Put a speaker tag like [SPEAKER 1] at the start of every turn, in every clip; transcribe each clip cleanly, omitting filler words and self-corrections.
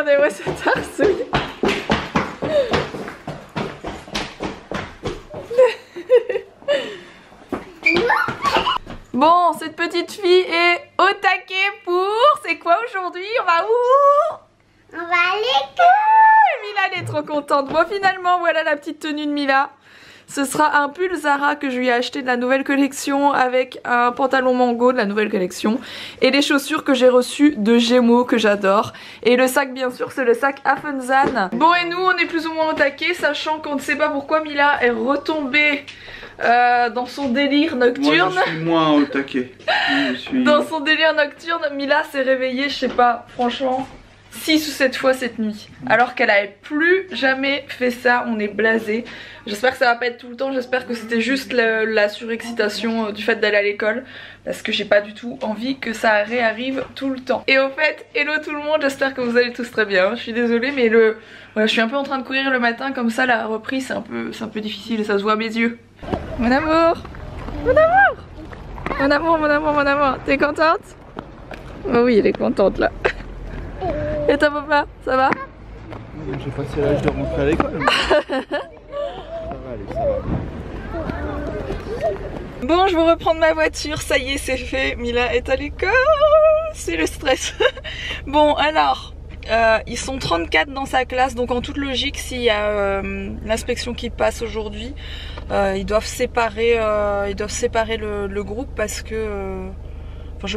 [SPEAKER 1] regardez-moi cette arsouille. Bon, cette petite fille est au taquet pour... C'est quoi aujourd'hui? On va où?
[SPEAKER 2] On va à l'école.
[SPEAKER 1] Mila, elle est trop contente. Bon, finalement, voilà la petite tenue de Mila. Ce sera un pull Zara que je lui ai acheté de la nouvelle collection avec un pantalon mango de la nouvelle collection et les chaussures que j'ai reçues de Gémeaux que j'adore. Et le sac, bien sûr, c'est le sac Affenzahn. Bon, et nous, on est plus ou moins au taquet, sachant qu'on ne sait pas pourquoi Mila est retombée dans son délire nocturne.
[SPEAKER 3] Moi, je suis moins au taquet.
[SPEAKER 1] Dans son délire nocturne, Mila s'est réveillée, je sais pas, franchement, 6 ou 7 fois cette nuit. Alors qu'elle avait plus jamais fait ça, on est blasé. J'espère que ça va pas être tout le temps, j'espère que c'était juste la surexcitation du fait d'aller à l'école. Parce que j'ai pas du tout envie que ça réarrive tout le temps. Et au fait, hello tout le monde, j'espère que vous allez tous très bien. Je suis désolée mais voilà, je suis un peu en train de courir le matin, comme ça la reprise c'est un peu difficile et ça se voit à mes yeux. Mon amour! Mon amour! Mon amour, mon amour, mon amour, t'es contente? Oh oui, elle est contente là. Et ta papa, ça va?
[SPEAKER 3] J'ai passé l'âge de rentrer à l'école. Ça va aller, ça va.
[SPEAKER 1] Bon, je vais reprendre ma voiture, ça y est, c'est fait. Mila est à l'école, c'est le stress. Bon, alors, ils sont 34 dans sa classe, donc en toute logique, s'il y a l'inspection qui passe aujourd'hui, ils doivent séparer, le groupe parce que... Enfin je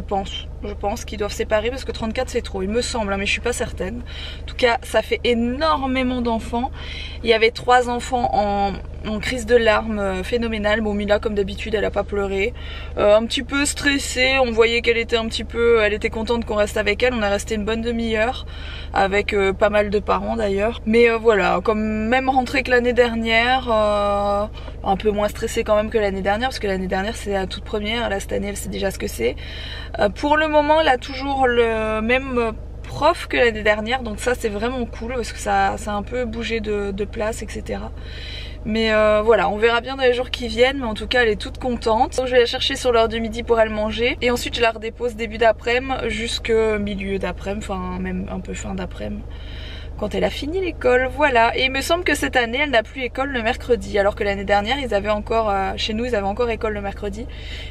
[SPEAKER 1] pense qu'ils doivent séparer parce que 34 c'est trop, il me semble, hein, mais je suis pas certaine. En tout cas ça fait énormément d'enfants. Il y avait 3 enfants en crise de larmes phénoménale. Bon, Mila comme d'habitude elle a pas pleuré, un petit peu stressée, on voyait qu'elle était elle était contente qu'on reste avec elle. On est resté une bonne demi-heure avec pas mal de parents d'ailleurs. Mais voilà, comme même rentrée que l'année dernière, un peu moins stressée quand même que l'année dernière parce que l'année dernière c'est la toute première, là cette année elle sait déjà ce que c'est. Pour le moment elle a toujours le même prof que l'année dernière, donc ça c'est vraiment cool parce que ça a un peu bougé de place, etc. Mais voilà, on verra bien dans les jours qui viennent, mais en tout cas elle est toute contente. Donc, je vais la chercher sur l'heure de midi pour elle manger et ensuite je la redépose début d'après-midi jusqu'au milieu d'après-midi, enfin même un peu fin d'après-midi, quand elle a fini l'école, voilà. Et il me semble que cette année elle n'a plus école le mercredi, alors que l'année dernière ils avaient encore, chez nous ils avaient encore école le mercredi,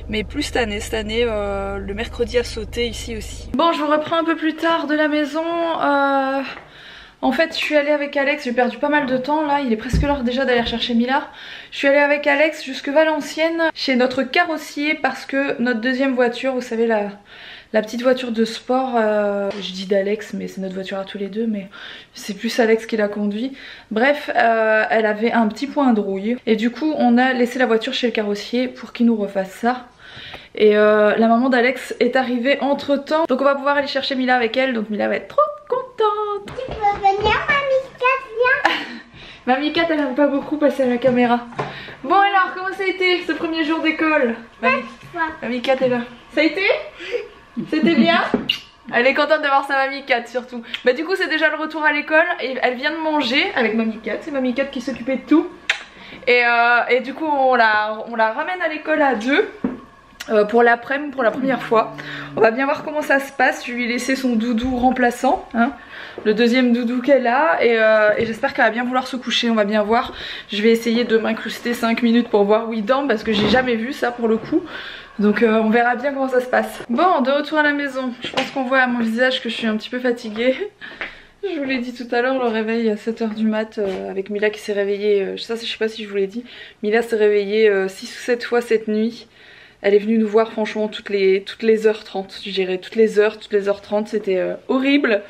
[SPEAKER 1] mais plus cette année le mercredi a sauté ici aussi. Bon, je vous reprends un peu plus tard de la maison. En fait je suis allée avec Alex, j'ai perdu pas mal de temps là, il est presque l'heure déjà d'aller chercher Mila. Je suis allée avec Alex jusque Valenciennes chez notre carrossier parce que notre deuxième voiture, vous savez la petite voiture de sport, je dis d'Alex mais c'est notre voiture à tous les deux, mais c'est plus Alex qui la conduit. Bref, elle avait un petit point de rouille et du coup on a laissé la voiture chez le carrossier pour qu'il nous refasse ça. Et la maman d'Alex est arrivée entre temps, donc on va pouvoir aller chercher Mila avec elle, donc Mila va être trop contente.
[SPEAKER 2] Tu peux venir, Mamie Kat, viens.
[SPEAKER 1] Mamie Kat elle aime pas beaucoup passer à la caméra. Bon alors, comment ça a été ce premier jour d'école? Mamie Kat est là. Ça a été? C'était bien? Elle est contente d'avoir sa Mamie Kat surtout. Bah du coup c'est déjà le retour à l'école et elle vient de manger avec Mamie Kat. C'est Mamie Kat qui s'occupait de tout. Et du coup on la ramène à l'école à 2. Pour l'après-midi, pour la première fois. On va bien voir comment ça se passe. Je lui ai laissé son doudou remplaçant, hein, le deuxième doudou qu'elle a, et j'espère qu'elle va bien vouloir se coucher. On va bien voir. Je vais essayer de m'incruster 5 minutes pour voir où il dort parce que j'ai jamais vu ça pour le coup. Donc on verra bien comment ça se passe. Bon, de retour à la maison. Je pense qu'on voit à mon visage que je suis un petit peu fatiguée. Je vous l'ai dit tout à l'heure, le réveil à 7 h du mat avec Mila qui s'est réveillée. Ça je sais pas si je vous l'ai dit. Mila s'est réveillée 6 ou 7 fois cette nuit. Elle est venue nous voir franchement toutes les heures 30, je dirais, toutes les heures 30, c'était horrible.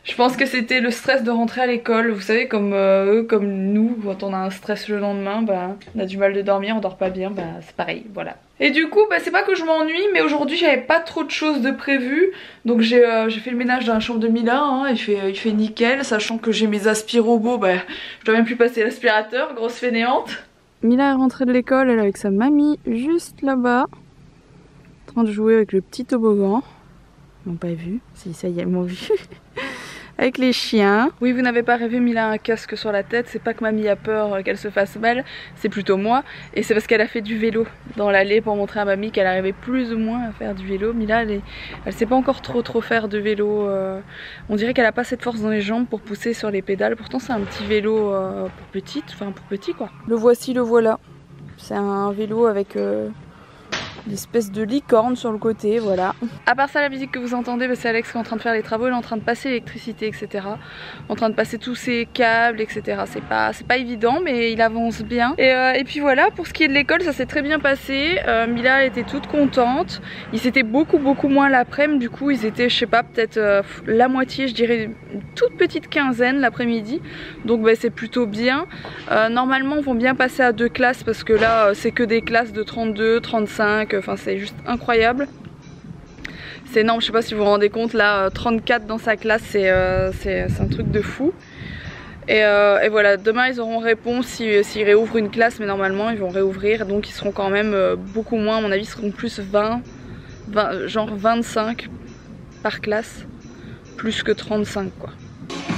[SPEAKER 1] Je pense que c'était le stress de rentrer à l'école, vous savez comme nous, quand on a un stress le lendemain, bah, on a du mal de dormir, on dort pas bien, bah c'est pareil, voilà. Et du coup, bah, c'est pas que je m'ennuie, mais aujourd'hui j'avais pas trop de choses de prévues, donc j'ai fait le ménage dans la chambre de Mila, hein, il fait nickel, sachant que j'ai mes aspirobos, bah je dois même plus passer l'aspirateur, grosse fainéante. Mila est rentrée de l'école, elle est avec sa mamie juste là-bas, en train de jouer avec le petit toboggan. Ils m'ont pas vu, si ça y est, ils m'ont vu. avec les chiens. Oui, vous n'avez pas rêvé, Mila a un casque sur la tête. C'est pas que mamie a peur qu'elle se fasse mal, c'est plutôt moi. Et c'est parce qu'elle a fait du vélo dans l'allée pour montrer à mamie qu'elle arrivait plus ou moins à faire du vélo. Mila, elle sait pas encore trop faire de vélo. On dirait qu'elle a pas cette force dans les jambes pour pousser sur les pédales. Pourtant c'est un petit vélo pour petite, enfin pour petit quoi. Le voici, le voilà. C'est un vélo avec une espèce de licorne sur le côté, voilà. À part ça, la musique que vous entendez, bah, c'est Alex qui est en train de faire les travaux, il est en train de passer l'électricité, etc. En train de passer tous ces câbles, etc. C'est pas évident, mais il avance bien. Et puis voilà, pour ce qui est de l'école, ça s'est très bien passé. Mila était toute contente. Ils étaient beaucoup moins l'après-midi, du coup ils étaient, je sais pas, peut-être la moitié, je dirais une toute petite quinzaine l'après-midi. Donc bah, c'est plutôt bien. Normalement, on va bien passer à 2 classes parce que là, c'est que des classes de 32, 35. Enfin c'est juste incroyable, c'est énorme, je sais pas si vous vous rendez compte là, 34 dans sa classe, c'est un truc de fou. Et voilà, demain ils auront réponse s'ils réouvrent une classe, mais normalement ils vont réouvrir, donc ils seront quand même beaucoup moins, à mon avis ils seront plus 20, genre 25 par classe, plus que 35 quoi.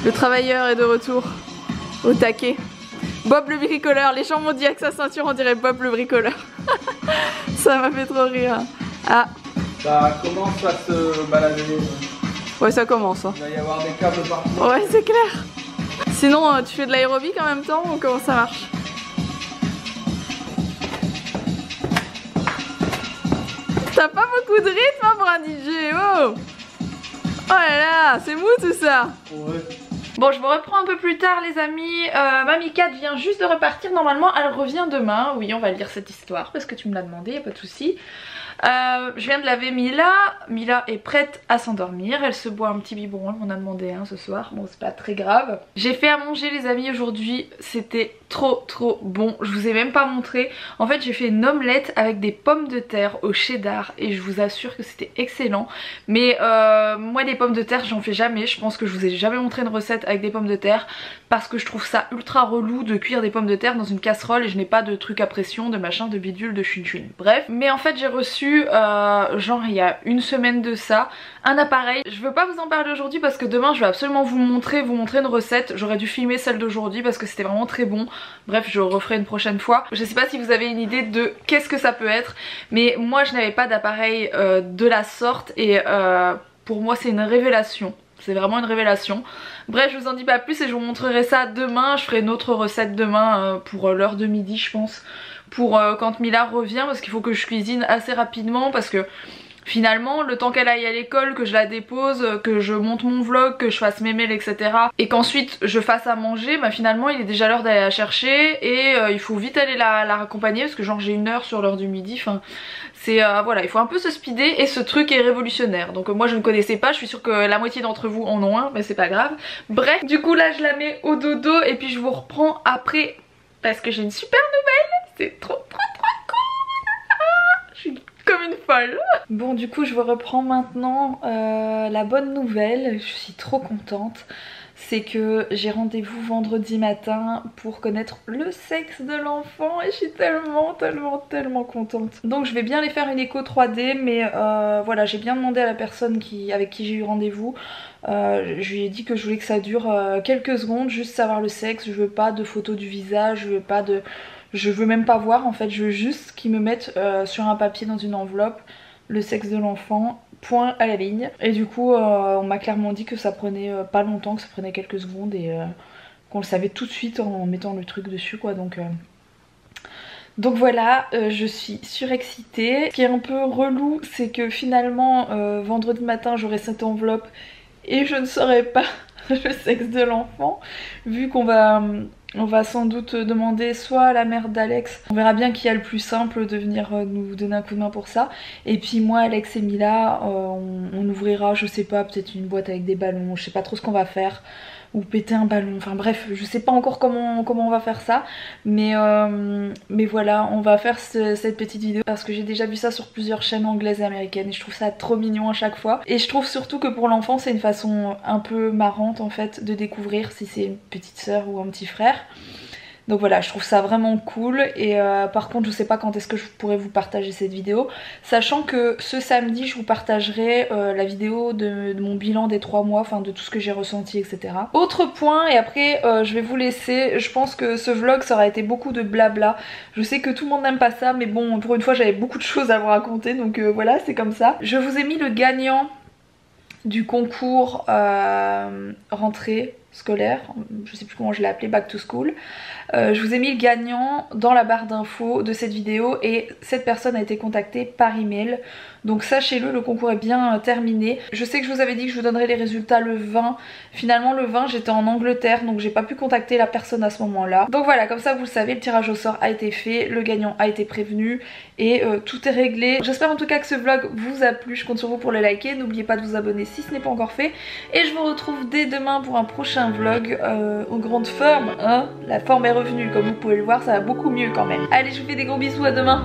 [SPEAKER 1] Le travailleur est de retour au taquet. Bob le bricoleur, les gens m'ont dit avec sa ceinture on dirait Bob le bricoleur. Ça m'a fait trop rire. Ah.
[SPEAKER 3] Ça commence à se balader.
[SPEAKER 1] Ouais, ça commence. Hein.
[SPEAKER 3] Il va y avoir des câbles partout.
[SPEAKER 1] Ouais, c'est clair. Sinon, tu fais de l'aérobic en même temps ou comment ça marche? T'as pas beaucoup de rythme hein, pour un DJ, oh. Oh là là, c'est mou tout ça.
[SPEAKER 3] Ouais.
[SPEAKER 1] Bon, je vous reprends un peu plus tard les amis. Mamie Cat vient juste de repartir, normalement elle revient demain. Oui, on va lire cette histoire parce que tu me l'as demandé, y a pas de souci. Je viens de laver Mila. Mila est prête à s'endormir. Elle se boit un petit biberon, elle m'en a demandé un ce soir. Bon, c'est pas très grave. J'ai fait à manger les amis aujourd'hui. C'était trop bon. Je vous ai même pas montré. En fait, j'ai fait une omelette avec des pommes de terre au cheddar et je vous assure que c'était excellent. Mais moi, des pommes de terre, j'en fais jamais. Je pense que je vous ai jamais montré une recette avec des pommes de terre parce que je trouve ça ultra relou de cuire des pommes de terre dans une casserole et je n'ai pas de truc à pression, de machin, de bidule, de chun. Bref, mais en fait, j'ai reçu genre il y a une semaine de ça un appareil. Je veux pas vous en parler aujourd'hui parce que demain je vais absolument vous montrer une recette. J'aurais dû filmer celle d'aujourd'hui parce que c'était vraiment très bon. Bref, je referai une prochaine fois. Je sais pas si vous avez une idée de qu'est-ce que ça peut être, mais moi je n'avais pas d'appareil de la sorte et pour moi c'est une révélation. C'est vraiment une révélation. Bref, je vous en dis pas plus et je vous montrerai ça demain. Je ferai une autre recette demain pour l'heure de midi je pense. Pour quand Mila revient parce qu'il faut que je cuisine assez rapidement parce que finalement le temps qu'elle aille à l'école, que je la dépose, que je monte mon vlog, que je fasse mes mails etc et qu'ensuite je fasse à manger, bah finalement il est déjà l'heure d'aller la chercher et il faut vite aller la raccompagner parce que genre j'ai 1 heure sur l'heure du midi, enfin c'est voilà, il faut un peu se speeder et ce truc est révolutionnaire. Donc moi je ne connaissais pas, je suis sûre que la moitié d'entre vous en ont un mais c'est pas grave. Bref, du coup là je la mets au dodo et puis je vous reprends après parce que j'ai une super nouvelle. C'est trop cool. Je suis comme une folle. Bon du coup je vous reprends maintenant. La bonne nouvelle, je suis trop contente, c'est que j'ai rendez-vous vendredi matin pour connaître le sexe de l'enfant et je suis tellement contente. Donc je vais bien les faire une écho 3D mais voilà, j'ai bien demandé à la personne avec qui j'ai eu rendez-vous. Je lui ai dit que je voulais que ça dure quelques secondes, juste savoir le sexe. Je veux pas de photos du visage, je veux même pas voir en fait, je veux juste qu'ils me mettent sur un papier dans une enveloppe le sexe de l'enfant, point à la ligne. Et du coup on m'a clairement dit que ça prenait pas longtemps, que ça prenait quelques secondes et qu'on le savait tout de suite en mettant le truc dessus quoi. Donc voilà, je suis surexcitée. Ce qui est un peu relou c'est que finalement vendredi matin j'aurai cette enveloppe et je ne saurai pas le sexe de l'enfant vu qu'on va sans doute demander soit à la mère d'Alex, on verra bien qui a le plus simple de venir nous donner un coup de main pour ça. Et puis moi, Alex et Mila, on ouvrira, je sais pas, peut-être une boîte avec des ballons, je sais pas trop ce qu'on va faire. Ou péter un ballon, enfin bref, je sais pas encore comment on va faire ça. Mais voilà, on va faire cette petite vidéo parce que j'ai déjà vu ça sur plusieurs chaînes anglaises et américaines et je trouve ça trop mignon à chaque fois. Et je trouve surtout que pour l'enfant c'est une façon un peu marrante en fait de découvrir si c'est une petite sœur ou un petit frère. Donc voilà, je trouve ça vraiment cool. Et par contre je sais pas quand est-ce que je pourrais vous partager cette vidéo, sachant que ce samedi je vous partagerai la vidéo de mon bilan des 3 mois, enfin de tout ce que j'ai ressenti, etc. Autre point, et après je vais vous laisser. Je pense que ce vlog ça aura été beaucoup de blabla. Je sais que tout le monde n'aime pas ça, mais bon, pour une fois j'avais beaucoup de choses à vous raconter, donc voilà, c'est comme ça. Je vous ai mis le gagnant du concours rentrée scolaire, je sais plus comment je l'ai appelé, back to school. Je vous ai mis le gagnant dans la barre d'infos de cette vidéo et cette personne a été contactée par email. Donc sachez-le, le concours est bien terminé. Je sais que je vous avais dit que je vous donnerais les résultats le 20. Finalement le 20 j'étais en Angleterre, donc j'ai pas pu contacter la personne à ce moment là. Donc voilà, comme ça vous le savez, le tirage au sort a été fait, le gagnant a été prévenu et tout est réglé. J'espère en tout cas que ce vlog vous a plu, je compte sur vous pour le liker. N'oubliez pas de vous abonner si ce n'est pas encore fait. Et je vous retrouve dès demain pour un prochain vlog aux grandes formes, hein. La forme est revenue, comme vous pouvez le voir, ça va beaucoup mieux quand même. Allez, je vous fais des gros bisous, à demain.